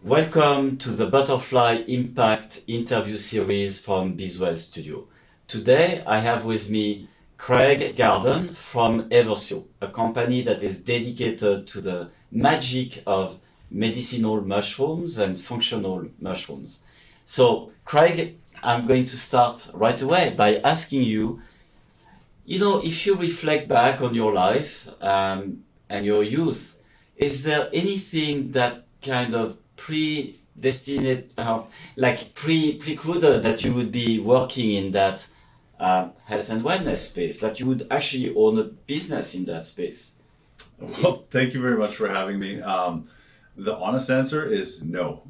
Welcome to the Butterfly Impact interview series from Bizwell Studio. Today I have with me Craig Garden from Eversio, a company that is dedicated to the magic of medicinal mushrooms and functional mushrooms. So, Craig, I'm going to start right away by asking you, if you reflect back on your life and your youth, is there anything that kind of predestined, precluded that you would be working in that health and wellness space, that you would actually own a business in that space? Well, thank you very much for having me. The honest answer is no.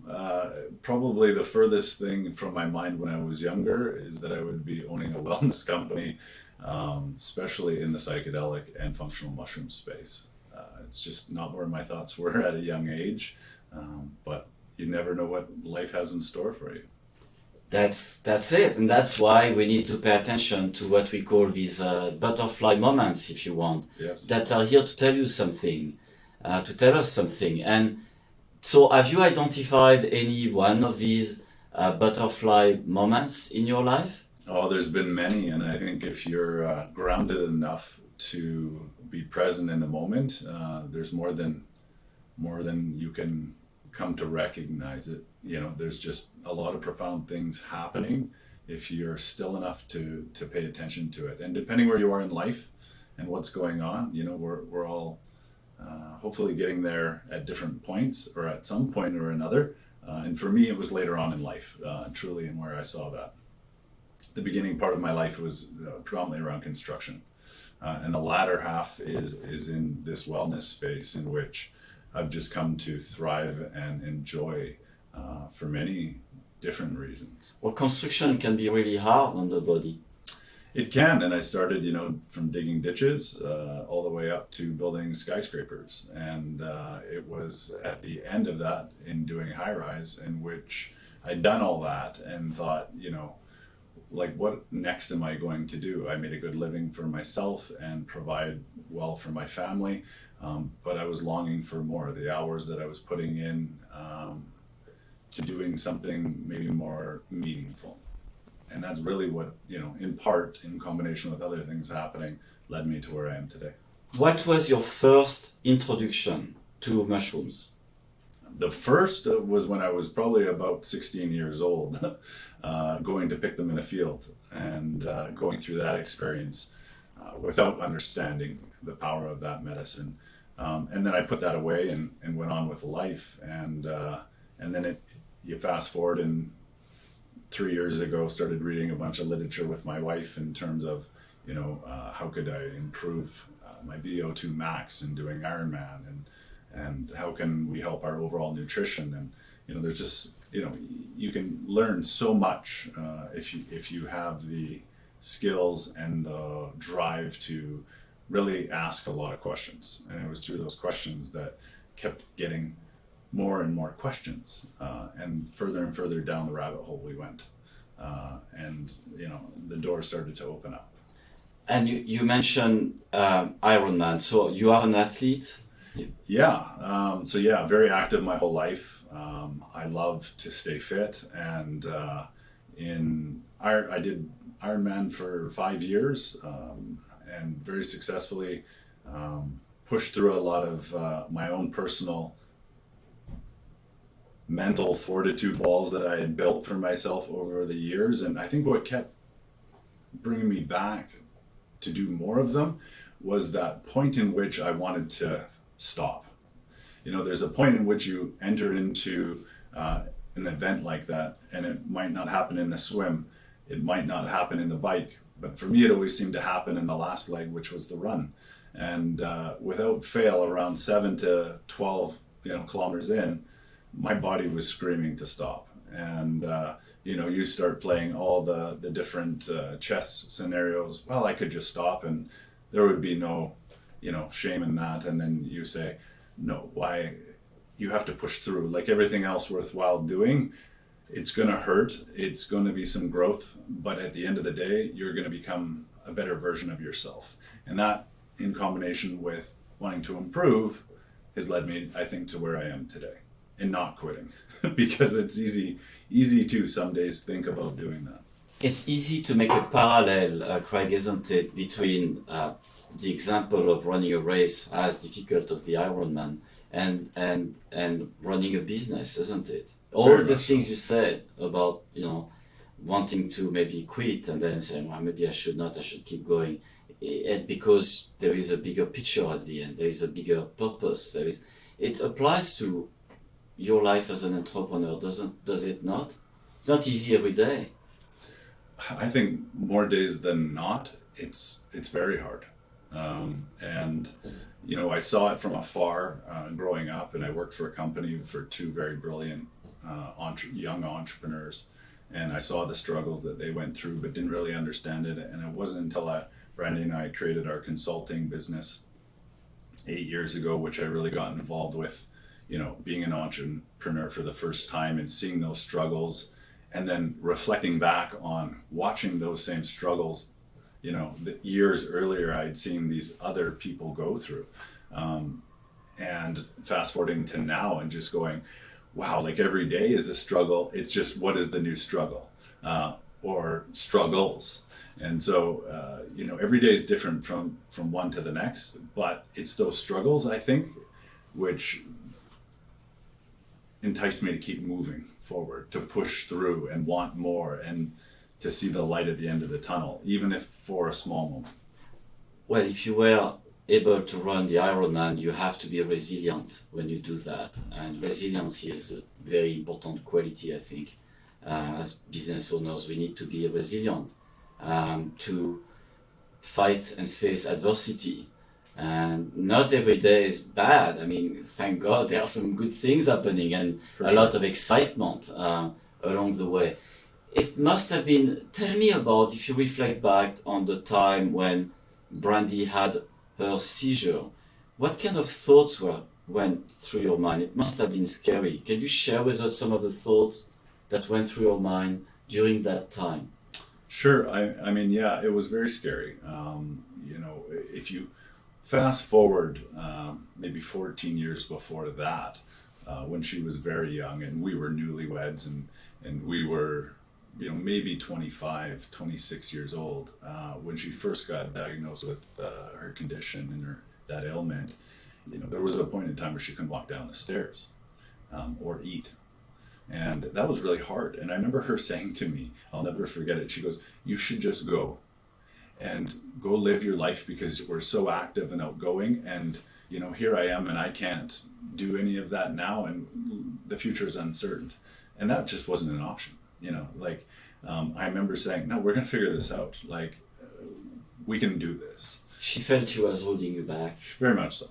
Probably the furthest thing from my mind when I was younger is that I would be owning a wellness company, especially in the psychedelic and functional mushroom space. It's just not where my thoughts were at a young age, but you never know what life has in store for you. That's it, and that's why we need to pay attention to what we call these butterfly moments, if you want, Yes. that are here to tell you something, to tell us something. And so, have you identified any one of these butterfly moments in your life? Oh, there's been many, and I think if you're grounded enough to be present in the moment, there's more than you can come to recognize it. There's just a lot of profound things happening if you're still enough to pay attention to it. And depending where you are in life and what's going on, we're all hopefully getting there at different points or at some point or another. And for me, it was later on in life, truly, and where I saw that. The beginning part of my life was predominantly around construction. And the latter half is in this wellness space in which I've just come to thrive and enjoy for many different reasons. Well, construction can be really hard on the body. It can, and I started, from digging ditches all the way up to building skyscrapers. And it was at the end of that in doing high rise in which I'd done all that and thought, what next am I going to do? I made a good living for myself and provide well for my family, but I was longing for more. The hours that I was putting in to doing something maybe more meaningful. And that's really what, in part, in combination with other things happening, led me to where I am today. What was your first introduction to mushrooms? The first was when I was probably about 16 years old, going to pick them in a field and going through that experience without understanding the power of that medicine. And then I put that away and went on with life. And then you fast forward, and 3 years ago started reading a bunch of literature with my wife in terms of, how could I improve my VO2 max in doing Ironman, and how can we help our overall nutrition. And there's just, you can learn so much if you have the skills and the drive to really ask a lot of questions. And it was through those questions that kept getting more and more questions, and further down the rabbit hole we went. And the doors started to open up. And you mentioned Ironman, so you are an athlete? Yeah. Very active my whole life. I love to stay fit, and I did Ironman for 5 years, and very successfully pushed through a lot of my own personal mental fortitude walls that I had built for myself over the years. And I think what kept bringing me back to do more of them was that point in which I wanted to stop. There's a point in which you enter into an event like that, and it might not happen in the swim, it might not happen in the bike, but for me it always seemed to happen in the last leg, which was the run. And without fail, around 7 to 12 kilometers in, my body was screaming to stop. And you start playing all the different chess scenarios. Well, I could just stop and there would be no shame in that. And then you say, no, why? You have to push through. Like everything else worthwhile doing, it's going to hurt, it's going to be some growth, but at the end of the day, you're going to become a better version of yourself. And that, in combination with wanting to improve, has led me, I think, to where I am today. and not quitting because it's easy to some days think about doing that. It's easy to make a parallel, Craig, isn't it, between the example of running a race as difficult as the Ironman and running a business, isn't it? All Very the much things so. you said about, wanting to maybe quit and then saying, well, maybe I should not, I should keep going. And because there is a bigger picture at the end, there is a bigger purpose. It applies to your life as an entrepreneur, does it not? It's not easy every day. I think more days than not, it's very hard. And I saw it from afar growing up, and I worked for a company for two very brilliant young entrepreneurs, and I saw the struggles that they went through, but didn't really understand it. And it wasn't until Brandy and I created our consulting business 8 years ago, which I really got involved with, being an entrepreneur for the first time and seeing those struggles, and then reflecting back on watching those same struggles, the years earlier I'd seen these other people go through. And fast forwarding to now and just going, wow, like every day is a struggle. It's just, what is the new struggle or struggles? And so, every day is different from one to the next, but it's those struggles, I think, which entice me to keep moving forward, to push through and want more, and to see the light at the end of the tunnel, even if for a small moment. Well, if you were able to run the Ironman, you have to be resilient when you do that. And resilience is a very important quality, I think. As business owners, we need to be resilient to fight and face adversity. And not every day is bad. I mean, thank God there are some good things happening and a lot of excitement along the way. It must have been, tell me about, if you reflect back on the time when Brandy had her seizure, what kind of thoughts went through your mind? It must have been scary. Can you share with us some of the thoughts that went through your mind during that time? Sure. I mean, yeah, it was very scary. If you fast forward maybe 14 years before that, when she was very young and we were newlyweds and we were, maybe 25, 26 years old, when she first got diagnosed with her condition and that ailment, there was a point in time where she couldn't walk down the stairs or eat. And that was really hard. And I remember her saying to me, I'll never forget it. She goes, you should just go and go live your life, because we're so active and outgoing. And, here I am and I can't do any of that now. And the future is uncertain. And that just wasn't an option. I remember saying, no, we're going to figure this out. We can do this. She felt she was holding you back. Very much so.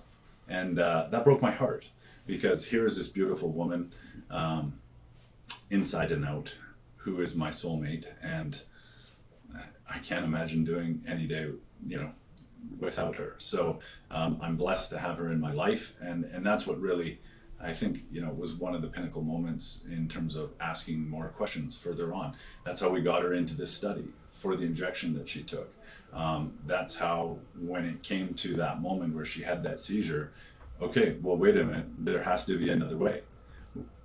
And that broke my heart, because here is this beautiful woman, inside and out, who is my soulmate, and I can't imagine doing any day, without her. So I'm blessed to have her in my life, and that's what really, I think, was one of the pinnacle moments in terms of asking more questions further on. That's how we got her into this study for the injection that she took. That's how, when it came to that moment where she had that seizure, okay, well, wait a minute, there has to be another way,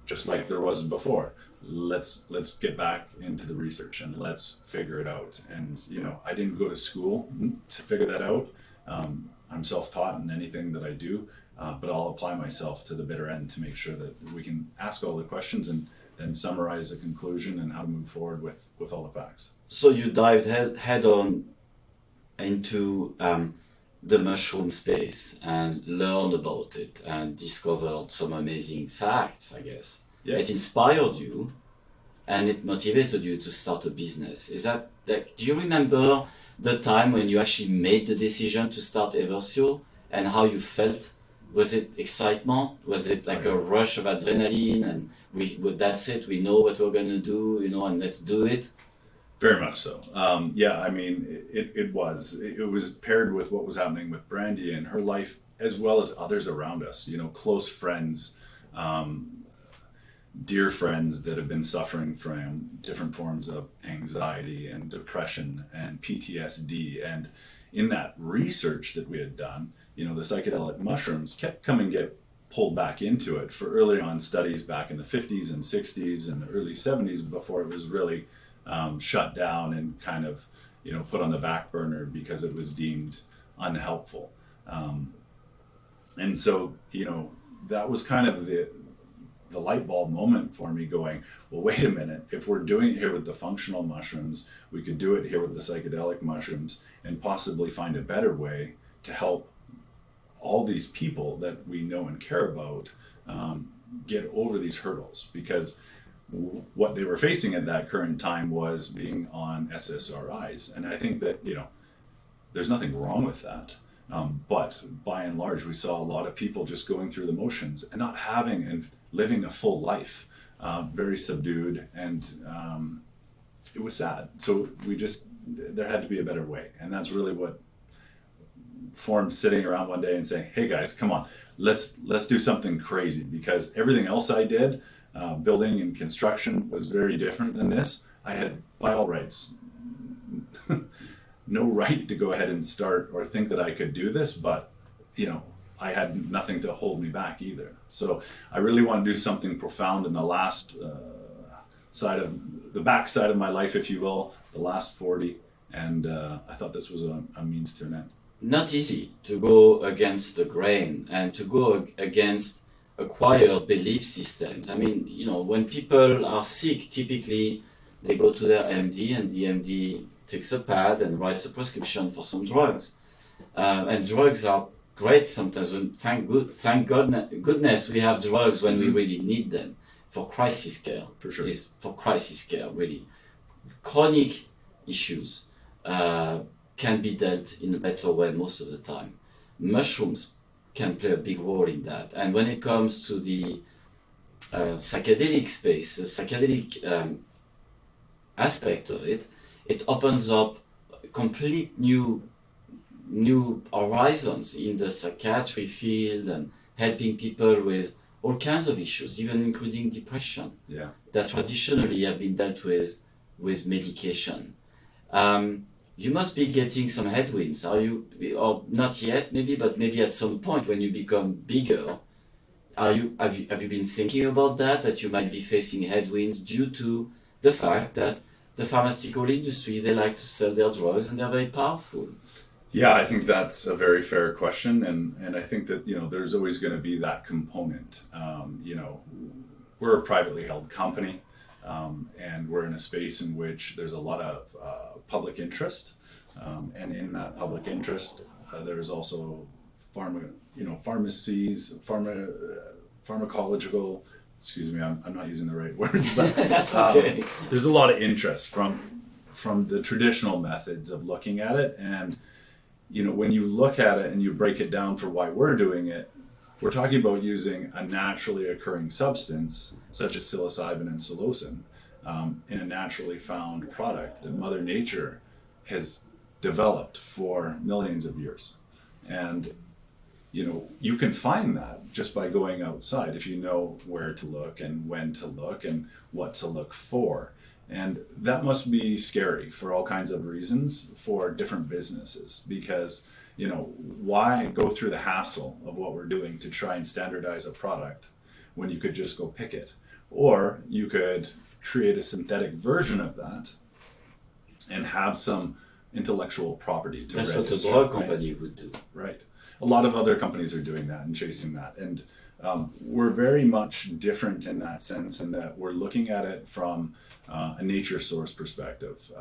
just like there was before. Let's get back into the research and let's figure it out. And I didn't go to school to figure that out. I'm self-taught in anything that I do, but I'll apply myself to the bitter end to make sure that we can ask all the questions and then summarize the conclusion and how to move forward with all the facts. So you dived head on into the mushroom space and learned about it and discovered some amazing facts, I guess. Yeah. It inspired you and it motivated you to start a business. Do you remember the time when you actually made the decision to start Eversio and how you felt? Was it excitement? Was it like a rush of adrenaline and that's it, we know what we're going to do, and let's do it? Very much so. Yeah, I mean, it was paired with what was happening with Brandy and her life, as well as others around us, close friends, dear friends that have been suffering from different forms of anxiety and depression and PTSD. And in that research that we had done, the psychedelic mushrooms kept coming pulled back into it for early on studies back in the 50s and 60s and the early 70s before it was really shut down and kind of, put on the back burner because it was deemed unhelpful. And so, that was kind of the light bulb moment for me going, well, wait a minute, if we're doing it here with the functional mushrooms, we could do it here with the psychedelic mushrooms and possibly find a better way to help all these people that we know and care about get over these hurdles, because what they were facing at that current time was being on SSRIs. And I think that, there's nothing wrong with that. But by and large, we saw a lot of people just going through the motions and not having and living a full life, very subdued, and it was sad. So there had to be a better way. And that's really what formed sitting around one day and saying, hey guys, come on, let's do something crazy, because everything else I did, building and construction, was very different than this. I had, by all rights, no right to go ahead and start or think that I could do this, but I had nothing to hold me back either. So I really want to do something profound in the last back side of my life, if you will, the last 40, and I thought this was a means to an end. Not easy to go against the grain and to go against acquired belief systems. I mean, when people are sick, typically they go to their MD, and the MD takes a pad and writes a prescription for some drugs. And drugs are great sometimes. Thank goodness we have drugs when we really need them for crisis care. For sure. For crisis care, really. Chronic issues can be dealt in a better way most of the time. Mushrooms can play a big role in that. And when it comes to the psychedelic space, the psychedelic aspect of it, it opens up complete new horizons in the psychiatry field and helping people with all kinds of issues, even including depression, that traditionally have been dealt with medication. You must be getting some headwinds. Are you, or not yet maybe, but maybe at some point when you become bigger, have you been thinking about that you might be facing headwinds due to the fact that the pharmaceutical industry, they like to sell their drugs and they're very powerful? Yeah, I think that's a very fair question, and I think that there's always going to be that component. We're a privately held company, and we're in a space in which there's a lot of public interest, and in that public interest, there's also pharmacies, pharmacological. Excuse me, I'm not using the right words, but that's okay. There's a lot of interest from the traditional methods of looking at it, and when you look at it and you break it down for why we're doing it, we're talking about using a naturally occurring substance such as psilocybin and psilocin in a naturally found product that Mother Nature has developed for millions of years. And you can find that just by going outside if you know where to look and when to look and what to look for. And that must be scary for all kinds of reasons for different businesses, because, why go through the hassle of what we're doing to try and standardize a product when you could just go pick it? Or you could create a synthetic version of that and have some intellectual property to register. That's what a drug company would do. Right. A lot of other companies are doing that and chasing that. And we're very much different in that sense, in that we're looking at it from a nature source perspective.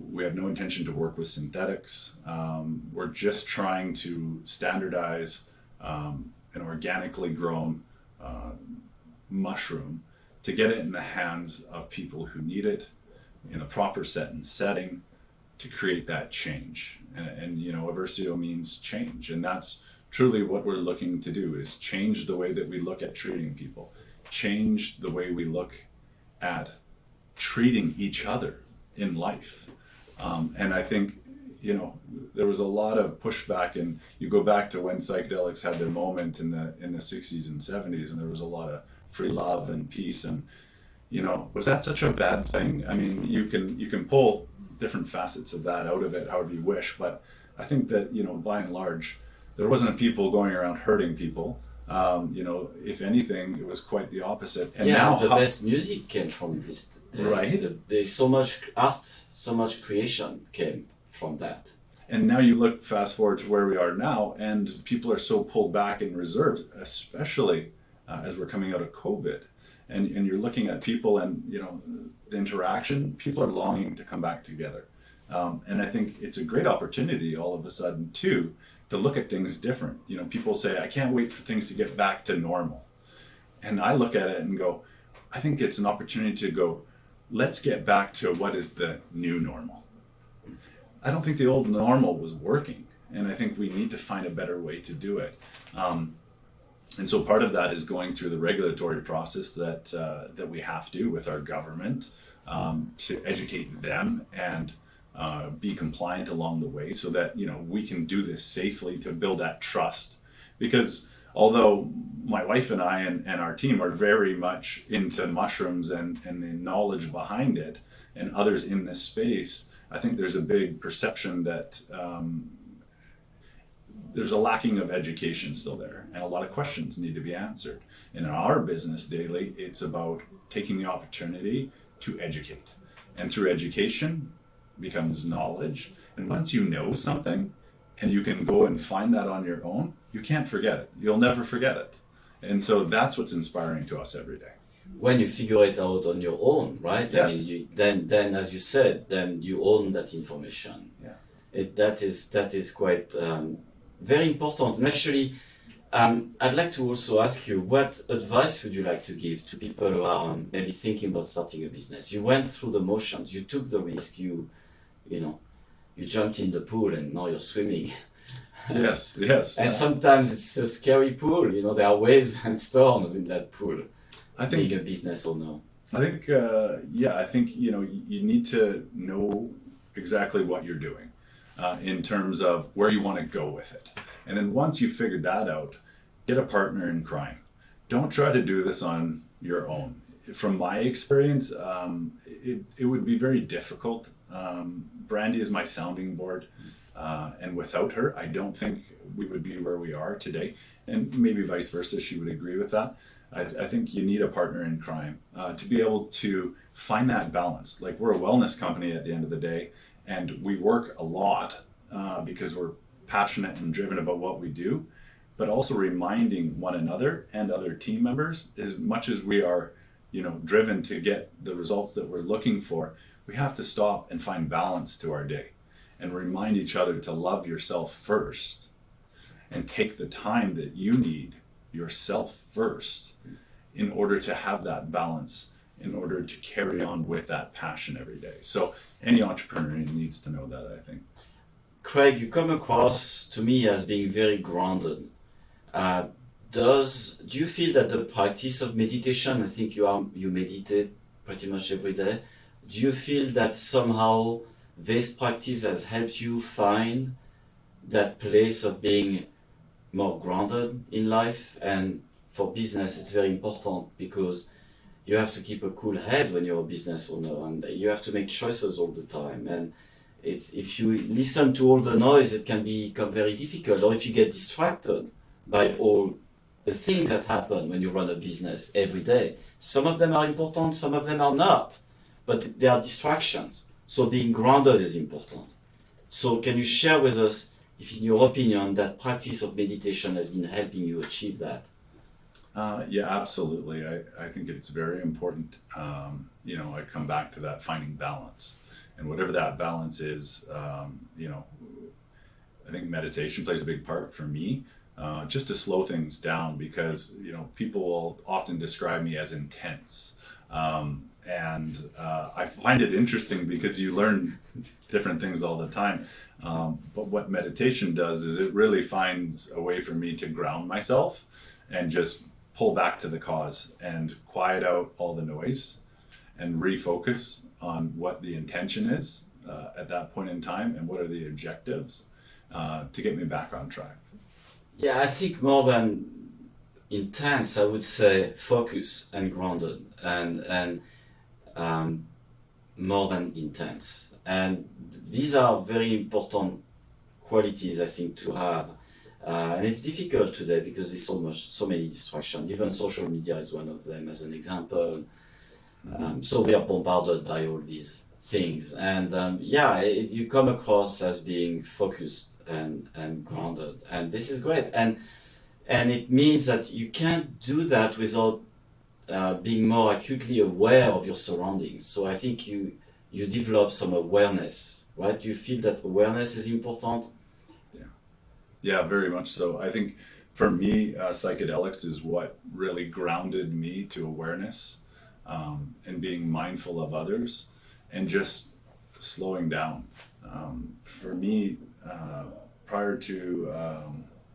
We have no intention to work with synthetics. We're just trying to standardize an organically grown mushroom to get it in the hands of people who need it in a proper set and setting to create that change. And Eversio means change, and that's truly what we're looking to do, is change the way that we look at treating people, change the way we look at treating each other in life. And I think, there was a lot of pushback, and you go back to when psychedelics had their moment in the 60s and 70s, and there was a lot of free love and peace. And, was that such a bad thing? I mean, you can pull different facets of that out of it however you wish, but I think that, by and large, there wasn't people going around hurting people. If anything, it was quite the opposite. And Yeah, now, the best music came from this. There's so much art, so much creation came from that. And now you look fast forward to where we are now, and people are so pulled back and reserved, especially as we're coming out of COVID. And you're looking at people and, the interaction, people are longing to come back together. And I think it's a great opportunity all of a sudden, too, to look at things different. People say, I can't wait for things to get back to normal. And I look at it and go, I think it's an opportunity to go, let's get back to what is the new normal. I don't think the old normal was working, and I think we need to find a better way to do it. And so part of that is going through the regulatory process that we have to with our government to educate them and be compliant along the way, so that we can do this safely to build that trust. Because although my wife and I and our team are very much into mushrooms and the knowledge behind it, and others in this space, I think there's a big perception that there's a lacking of education still there, and a lot of questions need to be answered. And in our business daily, it's about taking the opportunity to educate. And through education becomes knowledge. And once you know something and you can go and find that on your own, you can't forget it. You'll never forget it. And so that's what's inspiring to us every day. When you figure it out on your own, right? Yes. I mean, then as you said, then you own that information. Yeah. That is quite very important. And actually, I'd like to also ask you, what advice would you like to give to people who are maybe thinking about starting a business? You went through the motions, you took the risk, you jumped in the pool, and now you're swimming. Yes. And sometimes it's a scary pool. There are waves and storms in that pool. I think being a business owner. I think you need to know exactly what you're doing in terms of where you want to go with it. And then once you've figured that out, get a partner in crime. Don't try to do this on your own. From my experience, it would be very difficult. Brandy is my sounding board, and without her, I don't think we would be where we are today. And maybe vice versa, she would agree with that. I think you need a partner in crime to be able to find that balance. Like, we're a wellness company at the end of the day, and we work a lot because we're passionate and driven about what we do, but also reminding one another and other team members, as much as we are, driven to get the results that we're looking for, we have to stop and find balance to our day and remind each other to love yourself first and take the time that you need yourself first in order to have that balance, in order to carry on with that passion every day. So any entrepreneur needs to know that, I think. Craig, you come across to me as being very grounded. Do you feel that the practice of meditation, I think you meditate pretty much every day, do you feel that somehow this practice has helped you find that place of being more grounded in life? And for business, it's very important because you have to keep a cool head when you're a business owner, and you have to make choices all the time. And if you listen to all the noise, it can become very difficult. Or if you get distracted by all the things that happen when you run a business every day. Some of them are important, some of them are not, but they are distractions. So being grounded is important. So can you share with us, if in your opinion, that practice of meditation has been helping you achieve that? Yeah, absolutely. I think it's very important. I come back to that finding balance. And whatever that balance is, I think meditation plays a big part for me, just to slow things down, because, people will often describe me as intense. And I find it interesting because you learn different things all the time. But what meditation does is it really finds a way for me to ground myself and just pull back to the cause and quiet out all the noise and refocus on what the intention is at that point in time and what are the objectives to get me back on track. Yeah, I think more than intense, I would say focus and grounded, and more than intense. And these are very important qualities, I think, to have. And it's difficult today because there's so many distractions. Even social media is one of them as an example. So we are bombarded by all these things, and you come across as being focused and grounded, and this is great. And it means that you can't do that without being more acutely aware of your surroundings. So I think you develop some awareness, right? You feel that awareness is important. Yeah, very much so. I think for me, psychedelics is what really grounded me to awareness, and being mindful of others and just slowing down. For me, prior to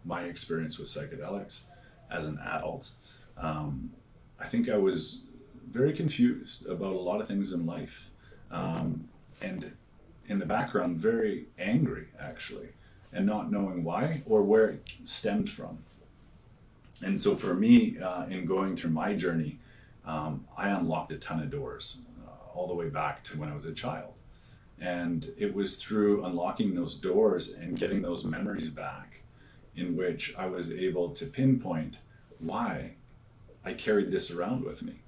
my experience with psychedelics as an adult, I think I was very confused about a lot of things in life. And in the background, very angry actually, and not knowing why or where it stemmed from. And so for me, in going through my journey, I unlocked a ton of doors, all the way back to when I was a child. And it was through unlocking those doors and getting those memories back in which I was able to pinpoint why I carried this around with me.